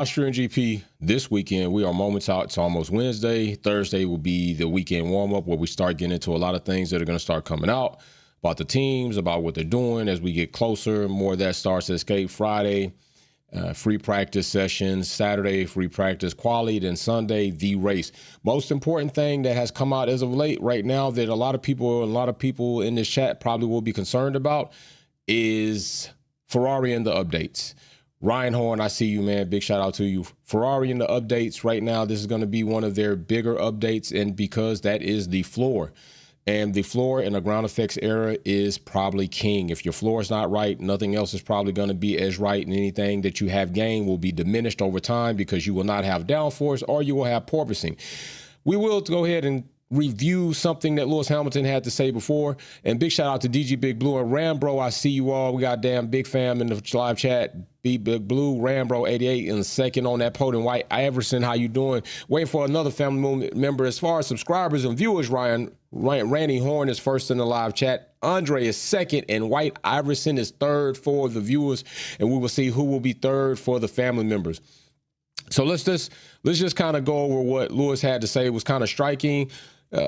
Austrian GP this weekend. We are moments out. It's almost Wednesday. Thursday will be the weekend warm-up where we start getting into a lot of things that are going to start coming out about the teams, about what they're doing as we get closer. More of that starts to escape. Friday, free practice sessions. Saturday, free practice quali. Then Sunday, the race. Most important thing that has come out as of late right now that a lot of people in this chat probably will be concerned about is Ferrari and the updates. Ryan Horn, I see you, man. Big shout out to you. Ferrari and the updates right now. This is going to be one of their bigger updates, and because that is the floor. And the floor in the ground effects era is probably king. If your floor is not right, nothing else is probably going to be as right, and anything that you have gained will be diminished over time because you will not have downforce or you will have porpoising. We will go ahead and review something that Lewis Hamilton had to say before. And big shout out to DG Big Blue and Rambro. I see you all. We got damn big fam in the live chat. Big Blue, Rambro 88 in the second on that podium. White Iverson, how you doing? Waiting for another family member. As far as subscribers and viewers, Randy Horn is first in the live chat. Andre is second, and White Iverson is third for the viewers. And we will see who will be third for the family members. So let's just kind of go over what Lewis had to say. It was kind of striking.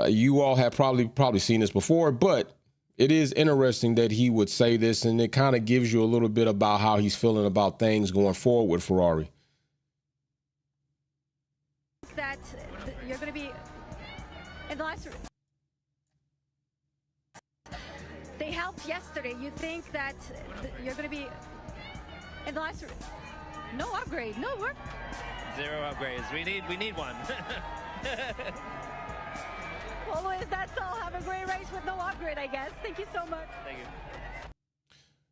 You all have probably seen this before, but it is interesting that he would say this, and it kind of gives you a little bit about how he's feeling about things going forward with Ferrari. That you're going to be in the last. They helped yesterday. You think that you're going to be in the last. No upgrade. No work. Zero upgrades. We need one. Well, Luis, that's all. Have a great race with no upgrade, I guess. Thank you so much. Thank you.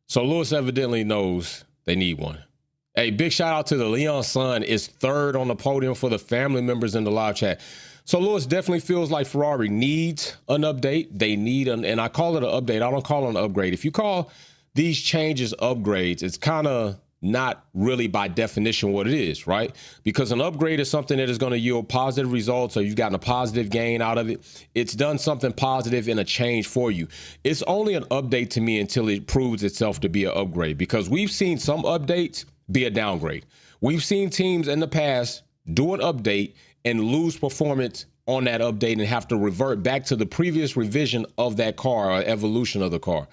So Lewis evidently knows they need one. Hey, big shout out to the Leon son is third on the podium for the family members in the live chat. So Lewis definitely feels like Ferrari needs an update. They need and I call it an update. I don't call it an upgrade. If you call these changes upgrades, it's kind of not really by definition what it is, right? Because an upgrade is something that is going to yield positive results, or you've gotten a positive gain out of it. It's done something positive in a change for you. It's only an update to me until it proves itself to be an upgrade, because we've seen some updates be a downgrade. We've seen teams in the past do an update and lose performance on that update and have to revert back to the previous revision of that car or evolution of the car.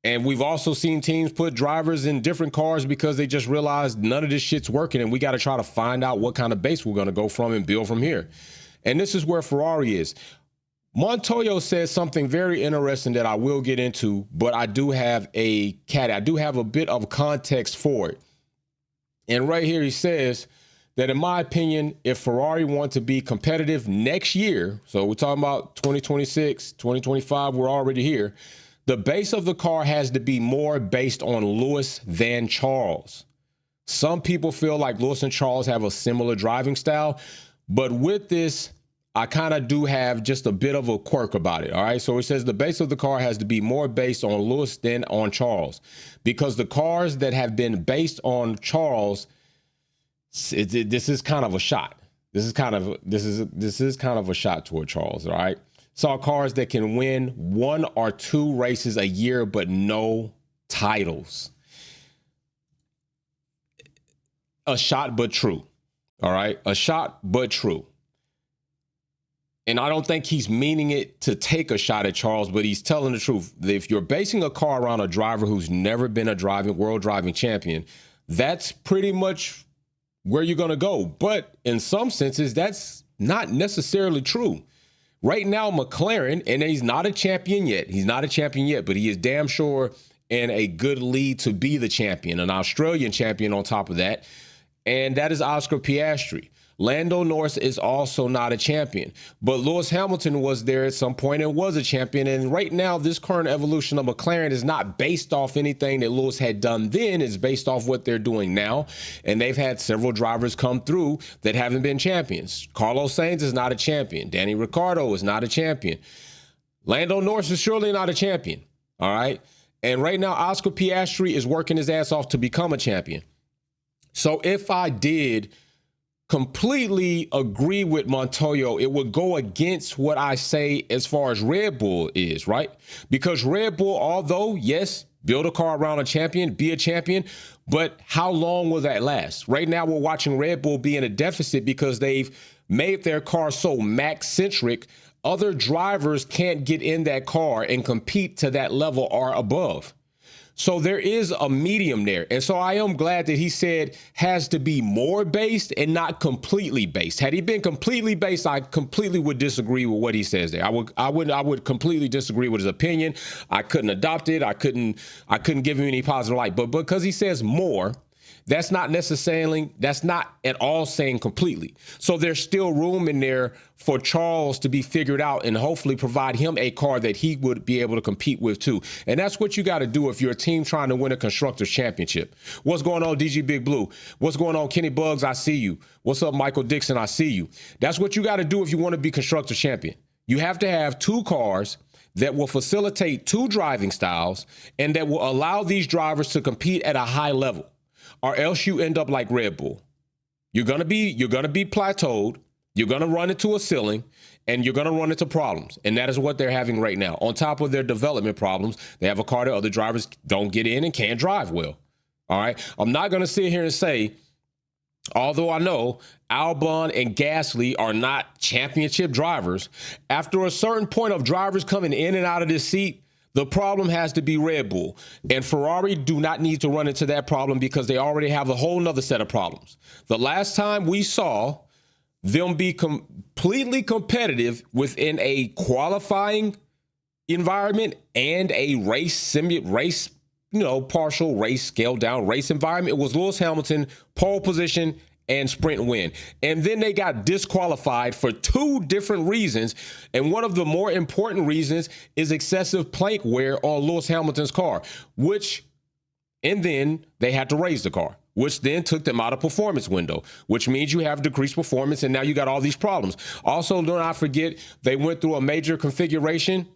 And we've also seen teams put drivers in different cars because they just realized none of this shit's working, and we got to try to find out what kind of base we're going to go from and build from here. And this is where Ferrari is. Montoya says something very interesting that I will get into, but I do have a bit of context for it. And right here he says that, in my opinion, if Ferrari want to be competitive next year, so we're talking about 2026, 2025, we're already here, the base of the car has to be more based on Lewis than Charles. Some people feel like Lewis and Charles have a similar driving style, but with this, I kind of do have just a bit of a quirk about it. All right. So it says the base of the car has to be more based on Lewis than on Charles, because the cars that have been based on Charles, this is kind of a shot. This is kind of a shot toward Charles. All right. Saw cars that can win 1 or 2 races a year, but no titles. A shot, but true. All right. A shot, but true. And I don't think he's meaning it to take a shot at Charles, but he's telling the truth. If you're basing a car around a driver who's never been a world driving champion, that's pretty much where you're going to go. But in some senses, that's not necessarily true. Right now, McLaren, and he's not a champion yet. He's not a champion yet, but he is damn sure in a good lead to be the champion, an Australian champion on top of that. And that is Oscar Piastri. Lando Norris is also not a champion, but Lewis Hamilton was there at some point and was a champion. And right now, this current evolution of McLaren is not based off anything that Lewis had done then. It's based off what they're doing now. And they've had several drivers come through that haven't been champions. Carlos Sainz is not a champion. Danny Ricciardo is not a champion. Lando Norris is surely not a champion. All right. And right now, Oscar Piastri is working his ass off to become a champion. So if I did completely agree with Montoya, it would go against what I say as far as Red Bull is, right? Because Red Bull, although, yes, build a car around a champion, be a champion, But how long will that last? Right now, we're watching Red Bull be in a deficit because they've made their car so Max-centric. Other drivers can't get in that car and compete to that level or above. So there is a medium there. And so I am glad that he said has to be more based and not completely based. Had he been completely based, I completely would disagree with what he says there. I would completely disagree with his opinion. I couldn't adopt it. I couldn't give him any positive light. But because he says more, that's not at all saying completely. So there's still room in there for Charles to be figured out and hopefully provide him a car that he would be able to compete with too. And that's what you got to do if you're a team trying to win a Constructors Championship. What's going on, DG Big Blue? What's going on, Kenny Bugs? I see you. What's up, Michael Dixon? I see you. That's what you got to do if you want to be Constructors Champion. You have to have two cars that will facilitate two driving styles and that will allow these drivers to compete at a high level. Or else you end up like Red Bull. You're gonna be plateaued. You're gonna run into a ceiling, and you're gonna run into problems. And that is what they're having right now. On top of their development problems, they have a car that other drivers don't get in and can't drive well. All right. I'm not gonna sit here and say, although I know Albon and Gasly are not championship drivers, after a certain point of drivers coming in and out of this seat, the problem has to be Red Bull. And Ferrari do not need to run into that problem because they already have a whole nother set of problems. The last time we saw them be completely competitive within a qualifying environment and a partial race, scaled down race environment, it was Lewis Hamilton, pole position, and sprint win. And then they got disqualified for two different reasons. And one of the more important reasons is excessive plank wear on Lewis Hamilton's car, and then they had to raise the car, which then took them out of performance window, which means you have decreased performance. And now you got all these problems. Also, do not forget, they went through a major configuration,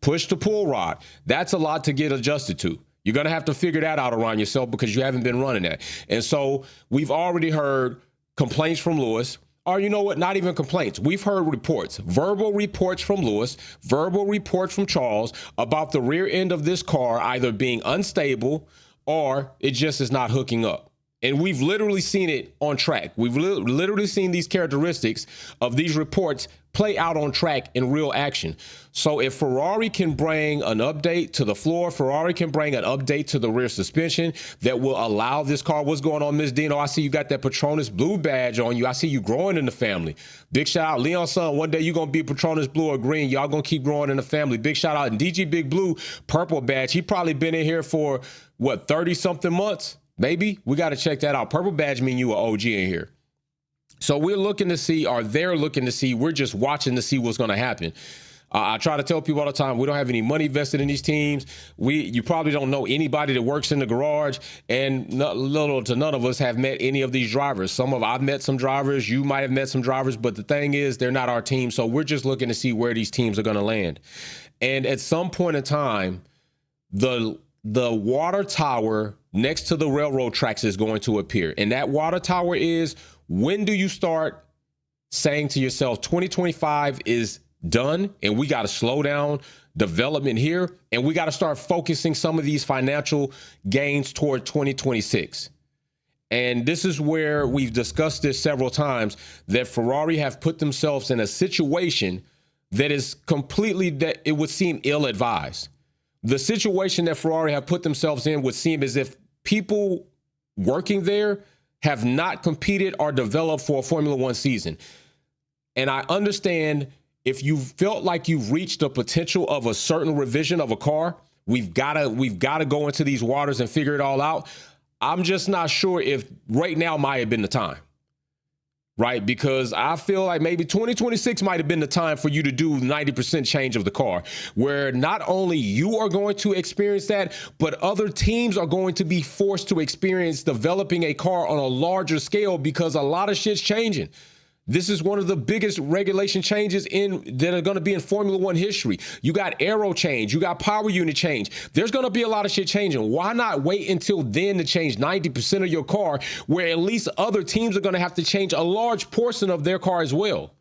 push to pull rod. That's a lot to get adjusted to. You're going to have to figure that out around yourself because you haven't been running that. And so we've already heard complaints from Lewis, or you know what, not even complaints. We've heard reports, verbal reports from Lewis, verbal reports from Charles about the rear end of this car either being unstable or it just is not hooking up. And we've literally seen it on track. We've literally seen these characteristics of these reports play out on track in real action. So if Ferrari can bring an update to the floor, Ferrari can bring an update to the rear suspension that will allow this car. What's going on, Ms. Dino? I see you got that Patronus Blue badge on you. I see you growing in the family. Big shout out, Leon's son. One day you're going to be Patronus Blue or green. Y'all going to keep growing in the family. Big shout out. And DG Big Blue, purple badge. He probably been in here for, 30-something months? Maybe. We got to check that out. Purple badge mean you an OG in here. So we're looking to see, or they're looking to see, we're just watching to see what's going to happen. I try to tell people all the time, we don't have any money vested in these teams. You probably don't know anybody that works in the garage, and little to none of us have met any of these drivers. I've met some drivers, you might have met some drivers, but the thing is, they're not our team. So we're just looking to see where these teams are going to land. And at some point in time, the water tower next to the railroad tracks is going to appear. And that water tower is, when do you start saying to yourself, 2025 is done and we got to slow down development here and we got to start focusing some of these financial gains toward 2026. And this is where we've discussed this several times, that Ferrari have put themselves in a situation that is completely, that it would seem ill-advised. The situation that Ferrari have put themselves in would seem as if people working there have not competed or developed for a Formula One season. And I understand if you felt like you've reached the potential of a certain revision of a car, we've got to go into these waters and figure it all out. I'm just not sure if right now might have been the time. Right? Because I feel like maybe 2026 might have been the time for you to do 90% change of the car, where not only you are going to experience that, but other teams are going to be forced to experience developing a car on a larger scale because a lot of shit's changing. This is one of the biggest regulation changes that are going to be in Formula One history. You got aero change. You got power unit change. There's going to be a lot of shit changing. Why not wait until then to change 90% of your car, where at least other teams are going to have to change a large portion of their car as well?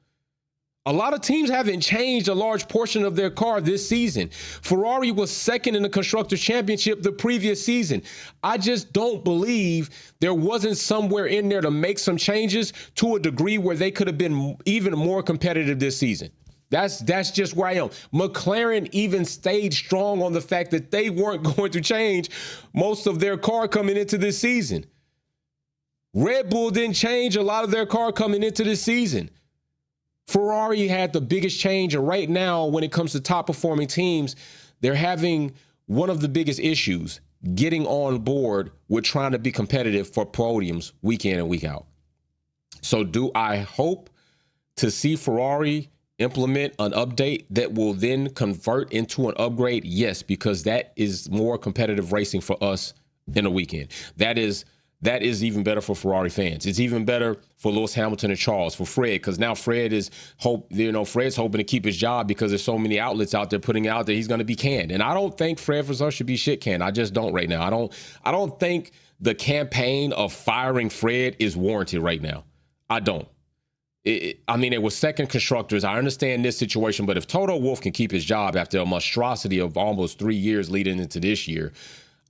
A lot of teams haven't changed a large portion of their car this season. Ferrari was second in the Constructors' Championship the previous season. I just don't believe there wasn't somewhere in there to make some changes to a degree where they could have been even more competitive this season. That's just where I am. McLaren even stayed strong on the fact that they weren't going to change most of their car coming into this season. Red Bull didn't change a lot of their car coming into this season. Ferrari had the biggest change, and right now, when it comes to top-performing teams, they're having one of the biggest issues getting on board with trying to be competitive for podiums week in and week out. So do I hope to see Ferrari implement an update that will then convert into an upgrade? Yes, because that is more competitive racing for us in a weekend. That is even better for Ferrari fans. It's even better for Lewis Hamilton and Charles, for Fred, because now Fred's hoping to keep his job because there's so many outlets out there putting out that he's going to be canned. And I don't think Fred Vasseur should be shit canned. I just don't right now. I don't think the campaign of firing Fred is warranted right now. I don't. It was second constructors. I understand this situation, but if Toto Wolff can keep his job after a monstrosity of almost 3 years leading into this year,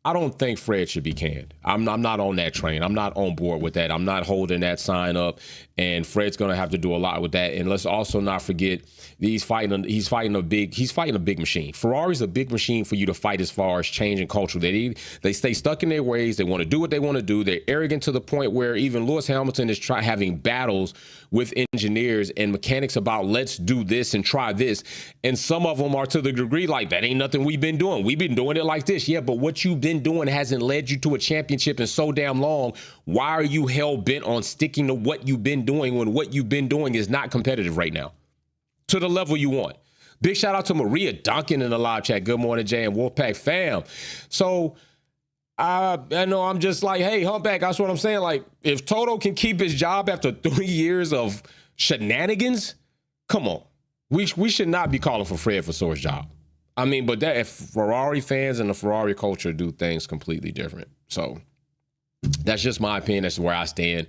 I don't think Fred should be canned. I'm not on that train. I'm not on board with that. I'm not holding that sign up, and Fred's going to have to do a lot with that. And let's also not forget he's fighting a big machine. Ferrari's a big machine for you to fight as far as changing culture. They stay stuck in their ways. They want to do what they want to do. They're arrogant to the point where even Lewis Hamilton is having battles with engineers and mechanics about let's do this and try this. And some of them are to the degree like, that ain't nothing we've been doing. We've been doing it like this. Yeah, but what you've been doing hasn't led you to a championship in so damn long. Why are you hell bent on sticking to what you've been doing when what you've been doing is not competitive right now to the level you want? Big shout out to Maria Duncan in the live chat. Good morning, Jay and Wolfpack fam. So I know I'm just like, hey, Humpback, that's what I'm saying. Like, if Toto can keep his job after 3 years of shenanigans, come on. We should not be calling for Fred Vasseur's job. But that if Ferrari fans and the Ferrari culture do things completely different. So that's just my opinion. That's where I stand.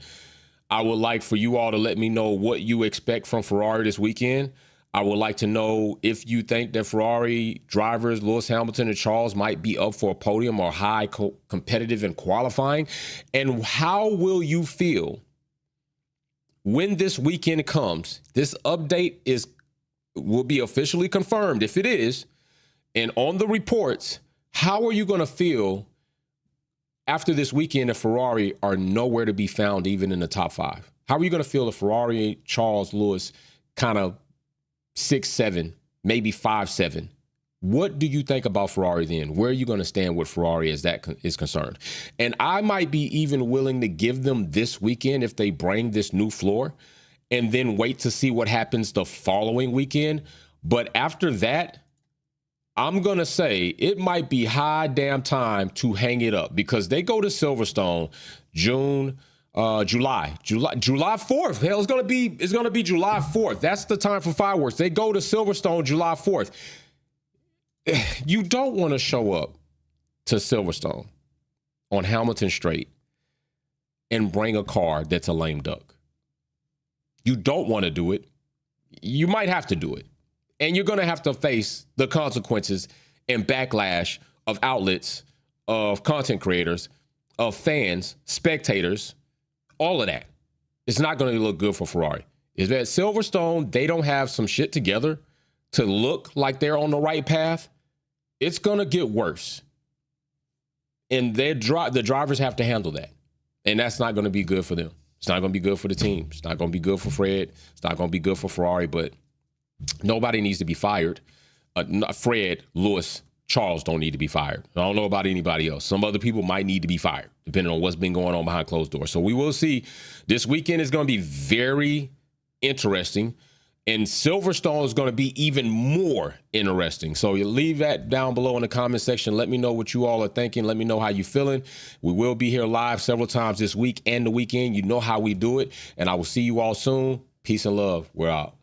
I would like for you all to let me know what you expect from Ferrari this weekend. I would like to know if you think that Ferrari drivers, Lewis Hamilton and Charles, might be up for a podium or high competitive in qualifying. And how will you feel when this weekend comes? This update will be officially confirmed if it is. And on the reports, how are you going to feel after this weekend if Ferrari are nowhere to be found even in the top 5? How are you going to feel if Ferrari, Charles, Lewis kind of 6-7, maybe 5-7? What do you think about Ferrari then? Where are you going to stand with Ferrari as that is concerned? And I might be even willing to give them this weekend if they bring this new floor and then wait to see what happens the following weekend. But after that, I'm going to say it might be high damn time to hang it up because they go to Silverstone July 4th. Hell, it's going to be July 4th. That's the time for fireworks. They go to Silverstone July 4th. You don't want to show up to Silverstone on Hamilton Straight and bring a car that's a lame duck. You don't want to do it. You might have to do it. And you're going to have to face the consequences and backlash of outlets, of content creators, of fans, spectators, all of that. It's not going to look good for Ferrari. Is that Silverstone, they don't have some shit together to look like they're on the right path, it's going to get worse. And the drivers have to handle that. And that's not going to be good for them. It's not going to be good for the team. It's not going to be good for Fred. It's not going to be good for Ferrari, but nobody needs to be fired. Fred, Lewis, Charles don't need to be fired. I don't know about anybody else. Some other people might need to be fired, depending on what's been going on behind closed doors. So we will see. This weekend is going to be very interesting, and Silverstone is going to be even more interesting. So you leave that down below in the comment section. Let me know what you all are thinking. Let me know how you're feeling. We will be here live several times this week and the weekend. You know how we do it, and I will see you all soon. Peace and love. We're out.